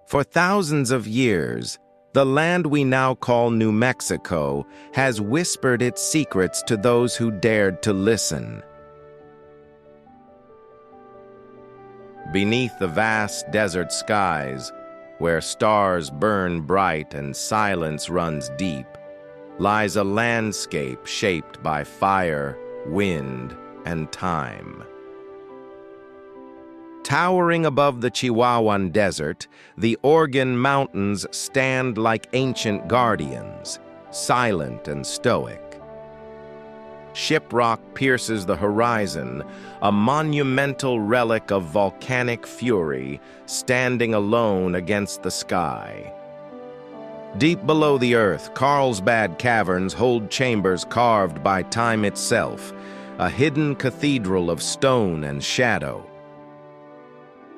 For thousands of years, the land we now call New Mexico has whispered its secrets to those who dared to listen. Beneath the vast desert skies, where stars burn bright and silence runs deep, lies a landscape shaped by fire, wind, and time. Towering above the Chihuahuan Desert, the Organ Mountains stand like ancient guardians, silent and stoic. Shiprock pierces the horizon, a monumental relic of volcanic fury, standing alone against the sky. Deep below the earth, Carlsbad Caverns hold chambers carved by time itself, a hidden cathedral of stone and shadow.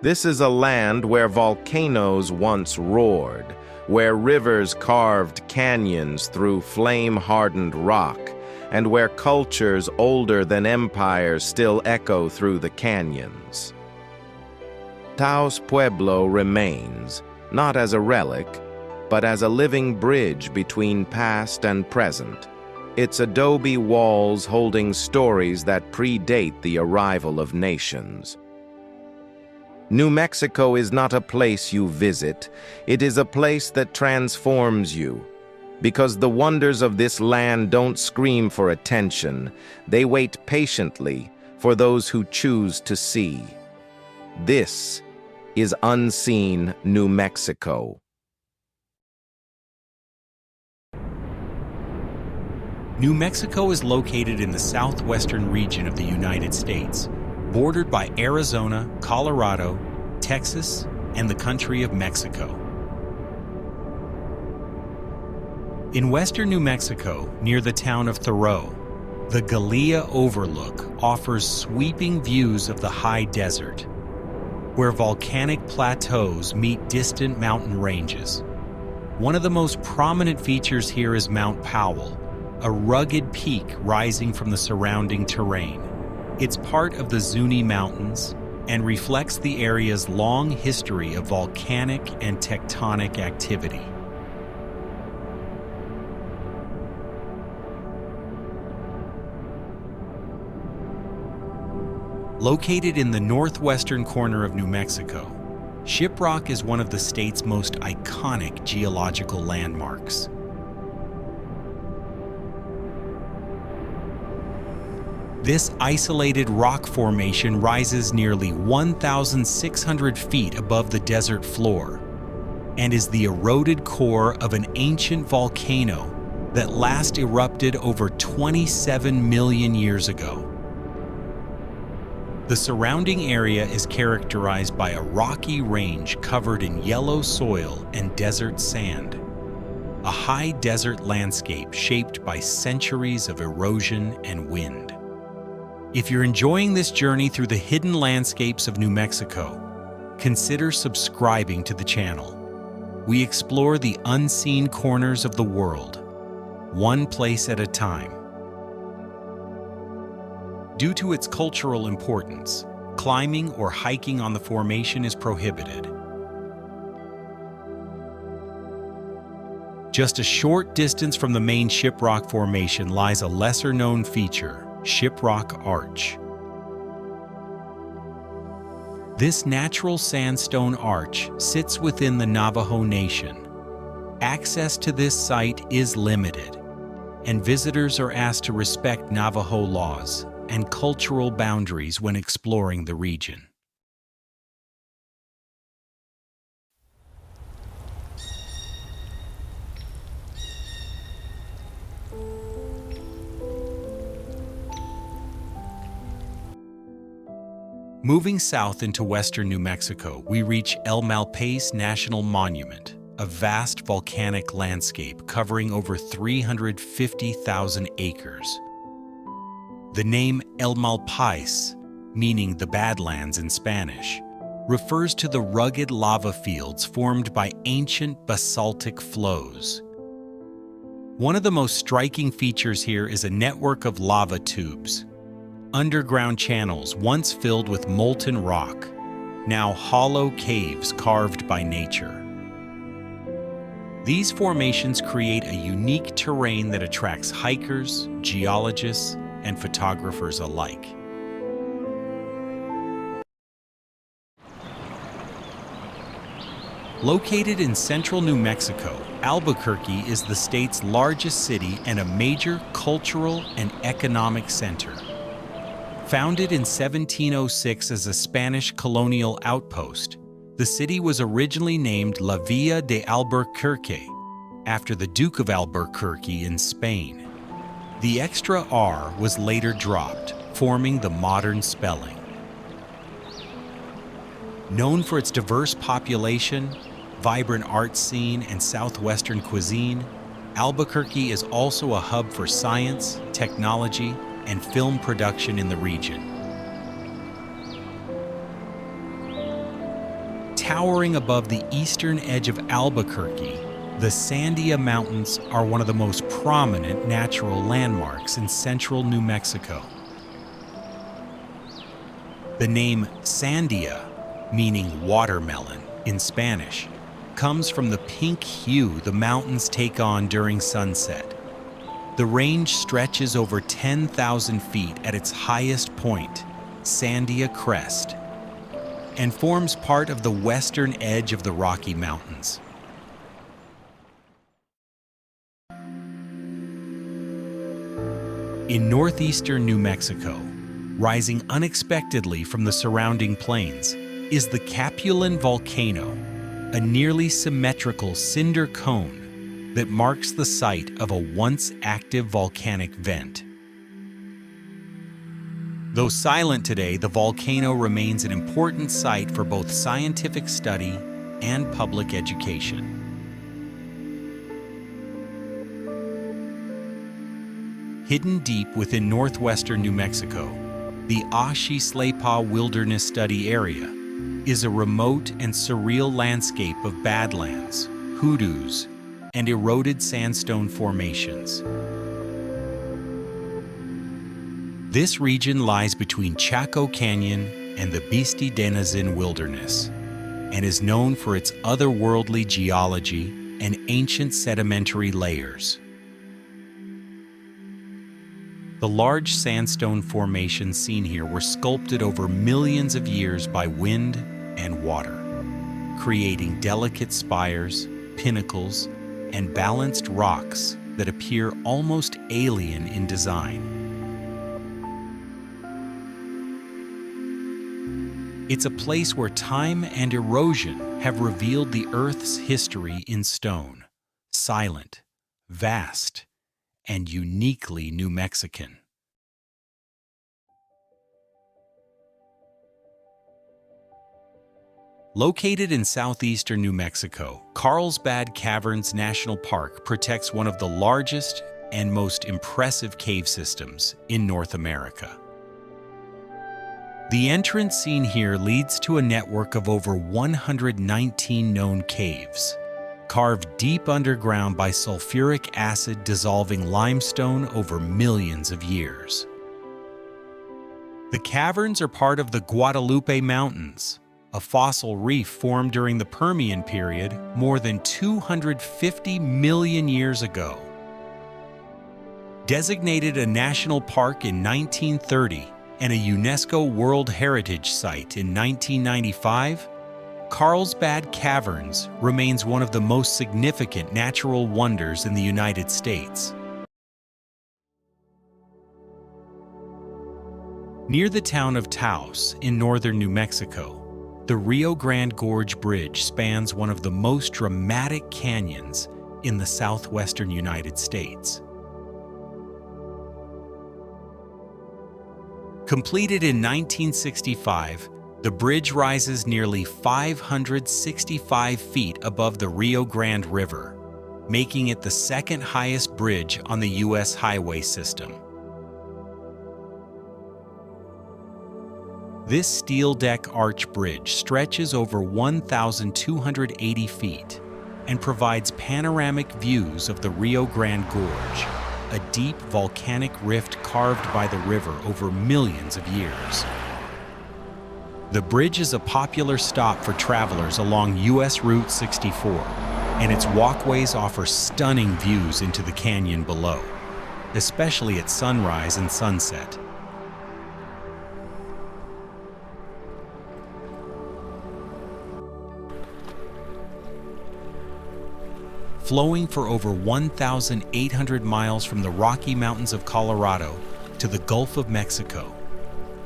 This is a land where volcanoes once roared, where rivers carved canyons through flame-hardened rock, and where cultures older than empires still echo through the canyons. Taos Pueblo remains, not as a relic, but as a living bridge between past and present, its adobe walls holding stories that predate the arrival of nations. New Mexico is not a place you visit, it is a place that transforms you. Because the wonders of this land don't scream for attention, they wait patiently for those who choose to see. This is Unseen New Mexico. New Mexico is located in the southwestern region of the United States, bordered by Arizona, Colorado, Texas, and the country of Mexico. In western New Mexico, near the town of Thoreau, the Gallia Overlook offers sweeping views of the high desert, where volcanic plateaus meet distant mountain ranges. One of the most prominent features here is Mount Powell, a rugged peak rising from the surrounding terrain. It's part of the Zuni Mountains and reflects the area's long history of volcanic and tectonic activity. Located in the northwestern corner of New Mexico, Shiprock is one of the state's most iconic geological landmarks. This isolated rock formation rises nearly 1,600 feet above the desert floor and is the eroded core of an ancient volcano that last erupted over 27 million years ago. The surrounding area is characterized by a rocky range covered in yellow soil and desert sand, a high desert landscape shaped by centuries of erosion and wind. If you're enjoying this journey through the hidden landscapes of New Mexico, consider subscribing to the channel. We explore the unseen corners of the world, one place at a time. Due to its cultural importance, climbing or hiking on the formation is prohibited. Just a short distance from the main Shiprock formation lies a lesser-known feature, Shiprock Arch. This natural sandstone arch sits within the Navajo Nation. Access to this site is limited, and visitors are asked to respect Navajo laws and cultural boundaries when exploring the region. Moving south into western New Mexico, we reach El Malpais National Monument, a vast volcanic landscape covering over 350,000 acres. The name El Malpais, meaning the Badlands in Spanish, refers to the rugged lava fields formed by ancient basaltic flows. One of the most striking features here is a network of lava tubes, underground channels once filled with molten rock, now hollow caves carved by nature. These formations create a unique terrain that attracts hikers, geologists, and photographers alike. Located in central New Mexico, Albuquerque is the state's largest city and a major cultural and economic center. Founded in 1706 as a Spanish colonial outpost, the city was originally named La Villa de Albuquerque, after the Duke of Albuquerque in Spain. The extra R was later dropped, forming the modern spelling. Known for its diverse population, vibrant art scene, and southwestern cuisine, Albuquerque is also a hub for science, technology, and film production in the region. Towering above the eastern edge of Albuquerque, the Sandia Mountains are one of the most prominent natural landmarks in central New Mexico. The name Sandia, meaning watermelon in Spanish, comes from the pink hue the mountains take on during sunset. The range stretches over 10,000 feet at its highest point, Sandia Crest, and forms part of the western edge of the Rocky Mountains. In northeastern New Mexico, rising unexpectedly from the surrounding plains, is the Capulan volcano, a nearly symmetrical cinder cone that marks the site of a once active volcanic vent. Though silent today, the volcano remains an important site for both scientific study and public education. Hidden deep within northwestern New Mexico, the Ashislepa Wilderness Study Area is a remote and surreal landscape of badlands, hoodoos, and eroded sandstone formations. This region lies between Chaco Canyon and the Bisti Denizin Wilderness, and is known for its otherworldly geology and ancient sedimentary layers. The large sandstone formations seen here were sculpted over millions of years by wind and water, creating delicate spires, pinnacles, and balanced rocks that appear almost alien in design. It's a place where time and erosion have revealed the Earth's history in stone, silent, vast, and uniquely New Mexican. Located in southeastern New Mexico, Carlsbad Caverns National Park protects one of the largest and most impressive cave systems in North America. The entrance seen here leads to a network of over 119 known caves, carved deep underground by sulfuric acid dissolving limestone over millions of years. The caverns are part of the Guadalupe Mountains, a fossil reef formed during the Permian period more than 250 million years ago. Designated a national park in 1930 and a UNESCO World Heritage Site in 1995, Carlsbad Caverns remains one of the most significant natural wonders in the United States. Near the town of Taos in northern New Mexico, the Rio Grande Gorge Bridge spans one of the most dramatic canyons in the southwestern United States. Completed in 1965, the bridge rises nearly 565 feet above the Rio Grande River, making it the second highest bridge on the U.S. highway system. This steel deck arch bridge stretches over 1,280 feet and provides panoramic views of the Rio Grande Gorge, a deep volcanic rift carved by the river over millions of years. The bridge is a popular stop for travelers along U.S. Route 64 and its walkways offer stunning views into the canyon below, especially at sunrise and sunset. Flowing for over 1,800 miles from the Rocky Mountains of Colorado to the Gulf of Mexico,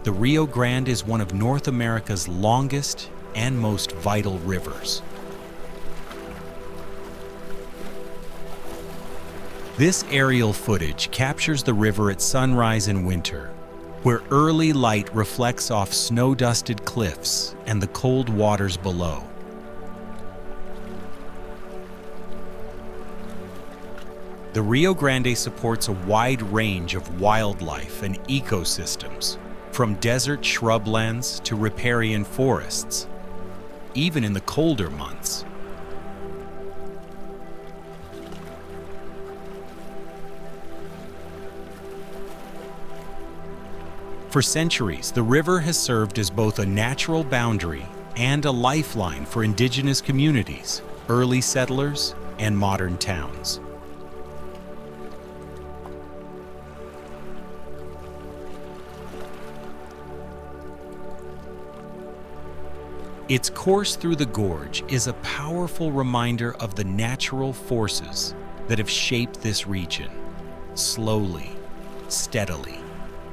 the Rio Grande is one of North America's longest and most vital rivers. This aerial footage captures the river at sunrise in winter, where early light reflects off snow-dusted cliffs and the cold waters below. The Rio Grande supports a wide range of wildlife and ecosystems, from desert shrublands to riparian forests, even in the colder months. For centuries, the river has served as both a natural boundary and a lifeline for indigenous communities, early settlers, and modern towns. Its course through the gorge is a powerful reminder of the natural forces that have shaped this region, slowly, steadily,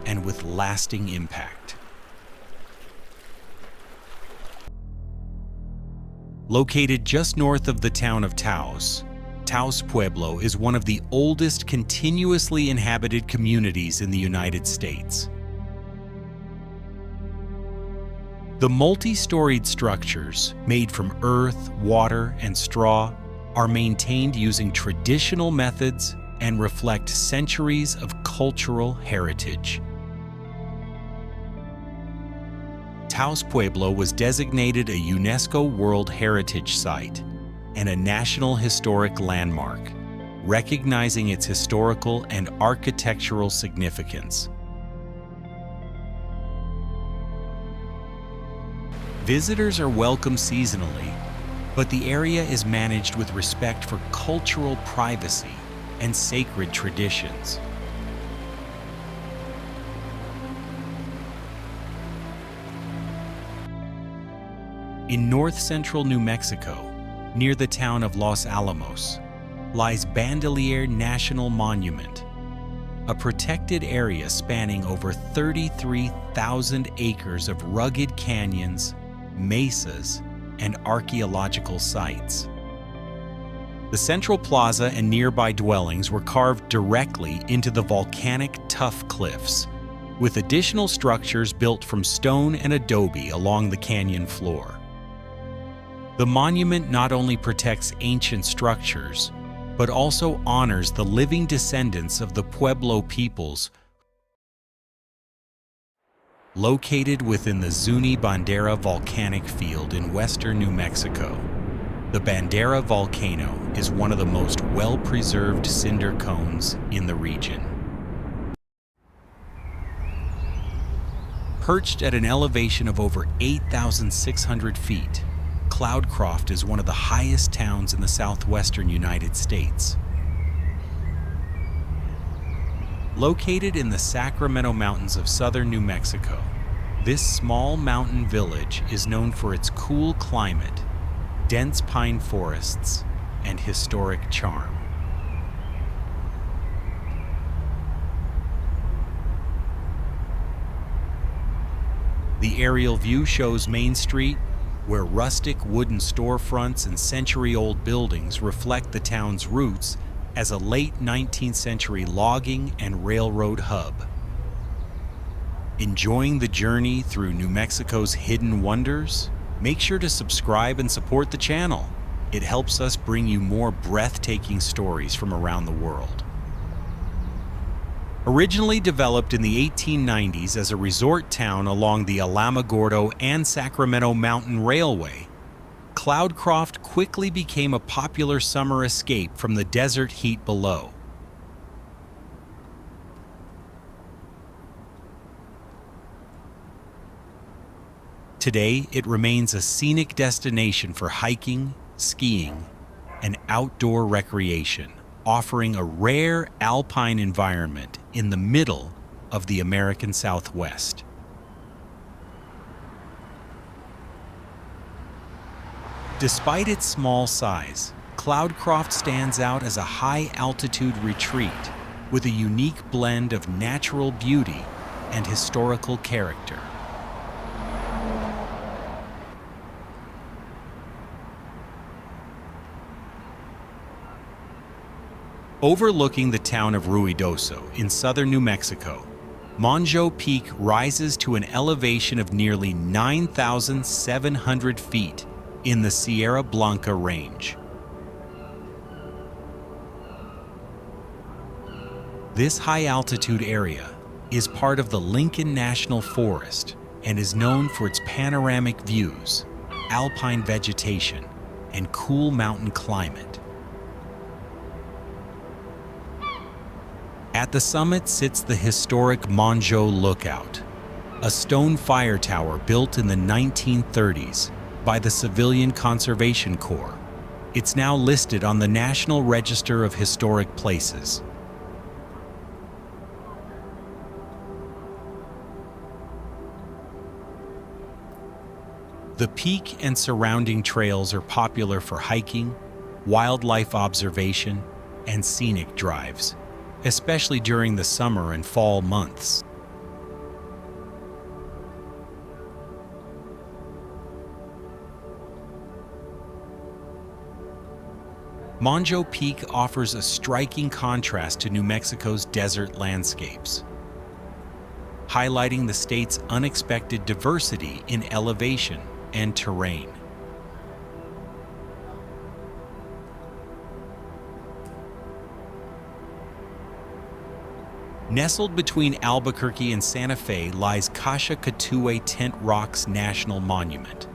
and with lasting impact. Located just north of the town of Taos, Taos Pueblo is one of the oldest continuously inhabited communities in the United States. The multi-storied structures, made from earth, water, and straw, are maintained using traditional methods and reflect centuries of cultural heritage. Taos Pueblo was designated a UNESCO World Heritage Site and a National Historic Landmark, recognizing its historical and architectural significance. Visitors are welcome seasonally, but the area is managed with respect for cultural privacy and sacred traditions. In north-central New Mexico, near the town of Los Alamos, lies Bandelier National Monument, a protected area spanning over 33,000 acres of rugged canyons, mesas, and archaeological sites. The central plaza and nearby dwellings were carved directly into the volcanic tuff cliffs, with additional structures built from stone and adobe along the canyon floor. The monument not only protects ancient structures, but also honors the living descendants of the Pueblo peoples located within the Zuni Bandera volcanic field in western New Mexico. The Bandera volcano is one of the most well-preserved cinder cones in the region. Perched at an elevation of over 8,600 feet, Cloudcroft is one of the highest towns in the southwestern United States. Located in the Sacramento Mountains of southern New Mexico, this small mountain village is known for its cool climate, dense pine forests, and historic charm. The aerial view shows Main Street, where rustic wooden storefronts and century-old buildings reflect the town's roots as a late 19th century logging and railroad hub. Enjoying the journey through New Mexico's hidden wonders? Make sure to subscribe and support the channel. It helps us bring you more breathtaking stories from around the world. Originally developed in the 1890s as a resort town along the Alamogordo and Sacramento Mountain Railway, Cloudcroft quickly became a popular summer escape from the desert heat below. Today, it remains a scenic destination for hiking, skiing, and outdoor recreation, offering a rare alpine environment in the middle of the American Southwest. Despite its small size, Cloudcroft stands out as a high-altitude retreat with a unique blend of natural beauty and historical character. Overlooking the town of Ruidoso in southern New Mexico, Monjo Peak rises to an elevation of nearly 9,700 feet in the Sierra Blanca Range. This high-altitude area is part of the Lincoln National Forest and is known for its panoramic views, alpine vegetation, and cool mountain climate. At the summit sits the historic Monjo Lookout, a stone fire tower built in the 1930s by the Civilian Conservation Corps. It's now listed on the National Register of Historic Places. The peak and surrounding trails are popular for hiking, wildlife observation, and scenic drives, especially during the summer and fall months. Monjo Peak offers a striking contrast to New Mexico's desert landscapes, highlighting the state's unexpected diversity in elevation and terrain. Nestled between Albuquerque and Santa Fe lies Caxacatúe Tent Rocks National Monument,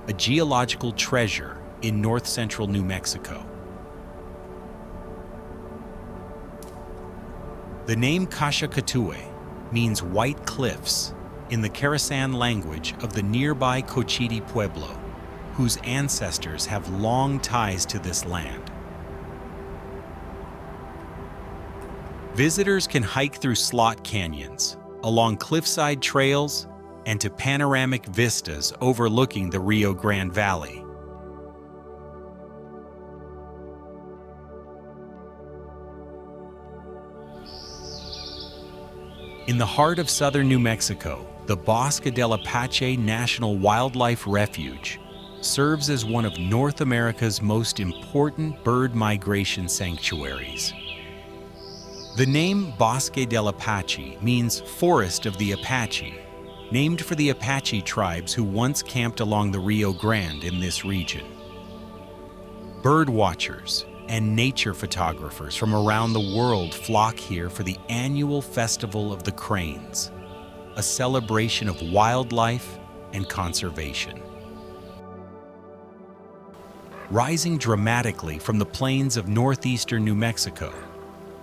a geological treasure in north-central New Mexico. The name Caxacatúe means white cliffs in the Carasan language of the nearby Cochiti Pueblo, whose ancestors have long ties to this land. Visitors can hike through slot canyons, along cliffside trails, and to panoramic vistas overlooking the Rio Grande Valley. In the heart of southern New Mexico, the Bosque del Apache National Wildlife Refuge serves as one of North America's most important bird migration sanctuaries. The name Bosque del Apache means Forest of the Apache, named for the Apache tribes who once camped along the Rio Grande in this region. Bird watchers and nature photographers from around the world flock here for the annual Festival of the Cranes, a celebration of wildlife and conservation. Rising dramatically from the plains of northeastern New Mexico,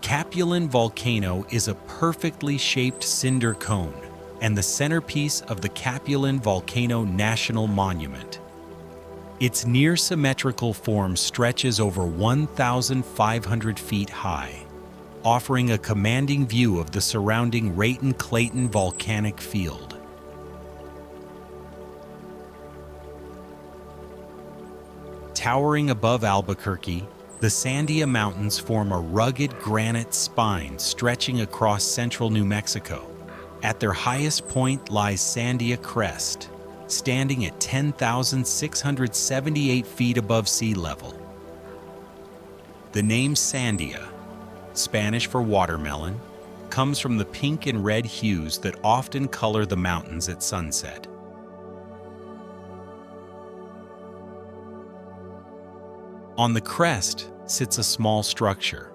Capulin Volcano is a perfectly shaped cinder cone and the centerpiece of the Capulin Volcano National Monument. Its near-symmetrical form stretches over 1,500 feet high, offering a commanding view of the surrounding Raton-Clayton volcanic field. Towering above Albuquerque, the Sandia Mountains form a rugged granite spine stretching across central New Mexico. At their highest point lies Sandia Crest, standing at 10,678 feet above sea level. The name Sandia, Spanish for watermelon, comes from the pink and red hues that often color the mountains at sunset. On the crest sits a small structure,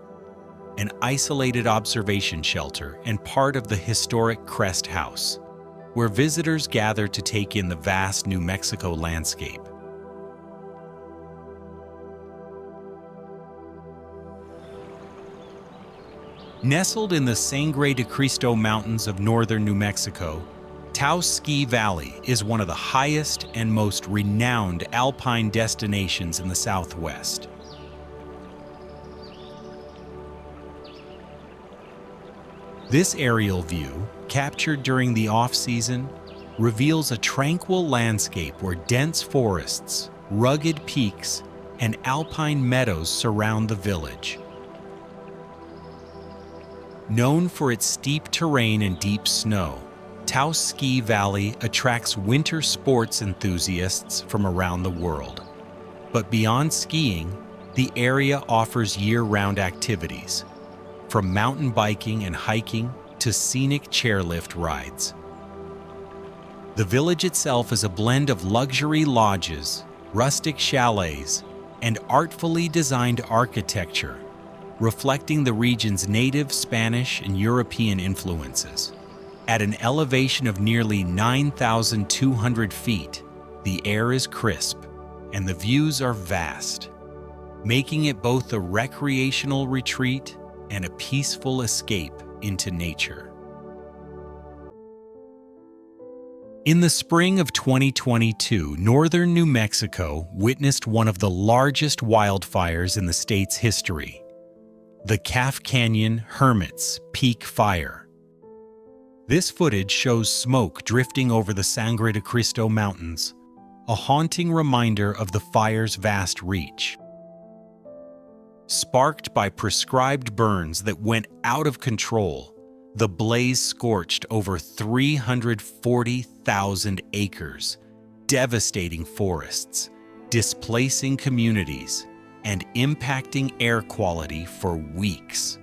an isolated observation shelter and part of the historic Crest House, where visitors gather to take in the vast New Mexico landscape. Nestled in the Sangre de Cristo Mountains of northern New Mexico, Taos Ski Valley is one of the highest and most renowned alpine destinations in the Southwest. This aerial view, captured during the off-season, reveals a tranquil landscape where dense forests, rugged peaks, and alpine meadows surround the village. Known for its steep terrain and deep snow, Taos Ski Valley attracts winter sports enthusiasts from around the world. But beyond skiing, the area offers year-round activities, from mountain biking and hiking to scenic chairlift rides. The village itself is a blend of luxury lodges, rustic chalets, and artfully designed architecture, reflecting the region's native Spanish and European influences. At an elevation of nearly 9,200 feet, the air is crisp and the views are vast, making it both a recreational retreat and a peaceful escape into nature. In the spring of 2022, northern New Mexico witnessed one of the largest wildfires in the state's history, the Calf Canyon Hermit's Peak Fire. This footage shows smoke drifting over the Sangre de Cristo Mountains, a haunting reminder of the fire's vast reach. Sparked by prescribed burns that went out of control, the blaze scorched over 340,000 acres, devastating forests, displacing communities, and impacting air quality for weeks.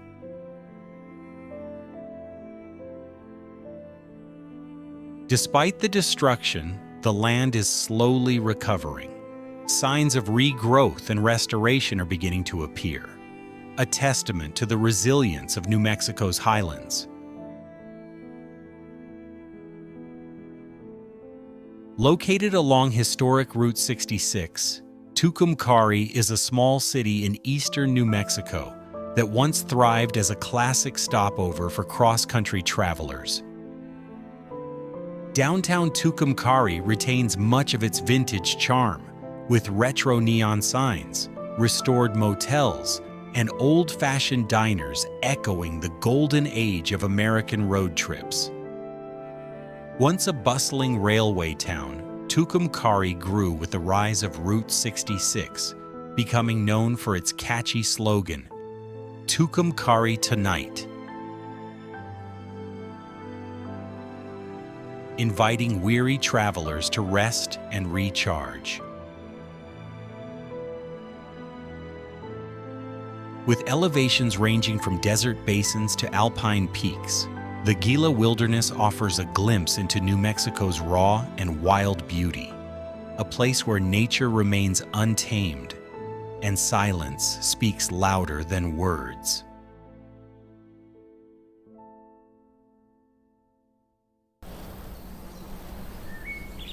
Despite the destruction, the land is slowly recovering. Signs of regrowth and restoration are beginning to appear, a testament to the resilience of New Mexico's highlands. Located along historic Route 66, Tucumcari is a small city in eastern New Mexico that once thrived as a classic stopover for cross-country travelers. Downtown Tucumcari retains much of its vintage charm, with retro neon signs, restored motels, and old-fashioned diners echoing the golden age of American road trips. Once a bustling railway town, Tucumcari grew with the rise of Route 66, becoming known for its catchy slogan, "Tucumcari Tonight," inviting weary travelers to rest and recharge. With elevations ranging from desert basins to alpine peaks, the Gila Wilderness offers a glimpse into New Mexico's raw and wild beauty, a place where nature remains untamed and silence speaks louder than words.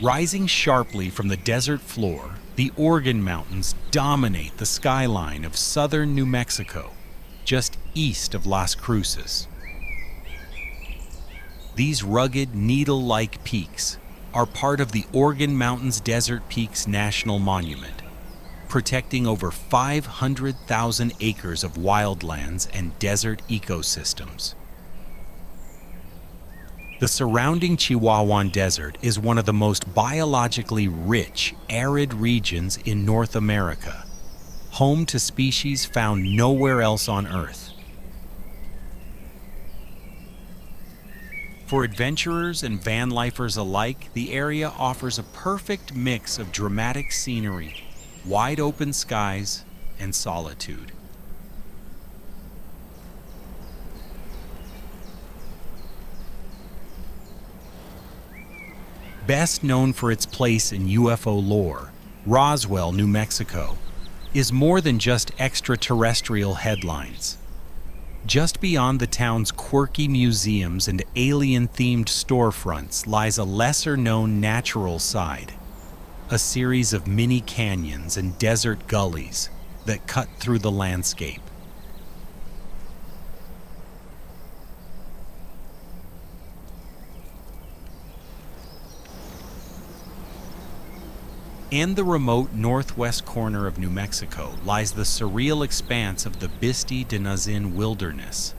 Rising sharply from the desert floor, the Organ Mountains dominate the skyline of southern New Mexico, just east of Las Cruces. These rugged, needle-like peaks are part of the Organ Mountains Desert Peaks National Monument, protecting over 500,000 acres of wildlands and desert ecosystems. The surrounding Chihuahuan Desert is one of the most biologically rich, arid regions in North America, home to species found nowhere else on Earth. For adventurers and van lifers alike, the area offers a perfect mix of dramatic scenery, wide open skies, and solitude. Best known for its place in UFO lore, Roswell, New Mexico, is more than just extraterrestrial headlines. Just beyond the town's quirky museums and alien-themed storefronts lies a lesser-known natural side, a series of mini canyons and desert gullies that cut through the landscape. In the remote northwest corner of New Mexico lies the surreal expanse of the Bisti de Nazin Wilderness,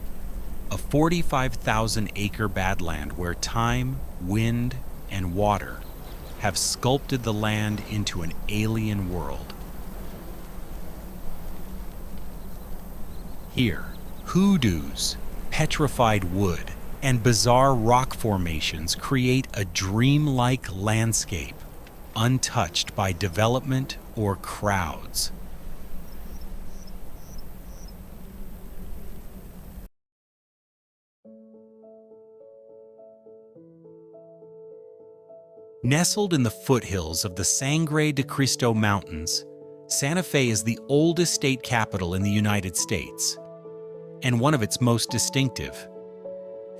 a 45,000-acre badland where time, wind, and water have sculpted the land into an alien world. Here, hoodoos, petrified wood, and bizarre rock formations create a dreamlike landscape, untouched by development or crowds. Nestled in the foothills of the Sangre de Cristo Mountains, Santa Fe is the oldest state capital in the United States, and one of its most distinctive.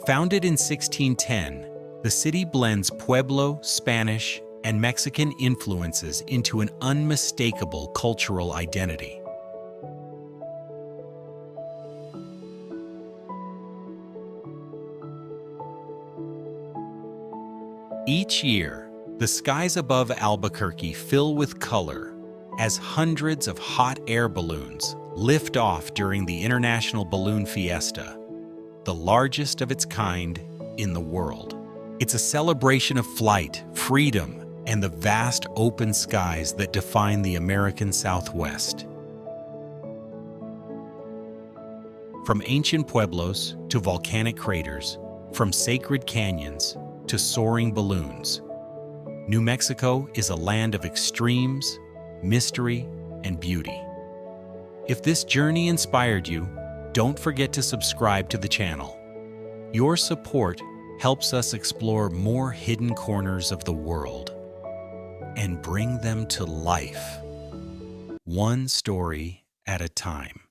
Founded in 1610, the city blends Pueblo, Spanish, and Mexican influences into an unmistakable cultural identity. Each year, the skies above Albuquerque fill with color as hundreds of hot air balloons lift off during the International Balloon Fiesta, the largest of its kind in the world. It's a celebration of flight, freedom, and the vast open skies that define the American Southwest. From ancient pueblos to volcanic craters, from sacred canyons to soaring balloons, New Mexico is a land of extremes, mystery, and beauty. If this journey inspired you, don't forget to subscribe to the channel. Your support helps us explore more hidden corners of the world and bring them to life, one story at a time.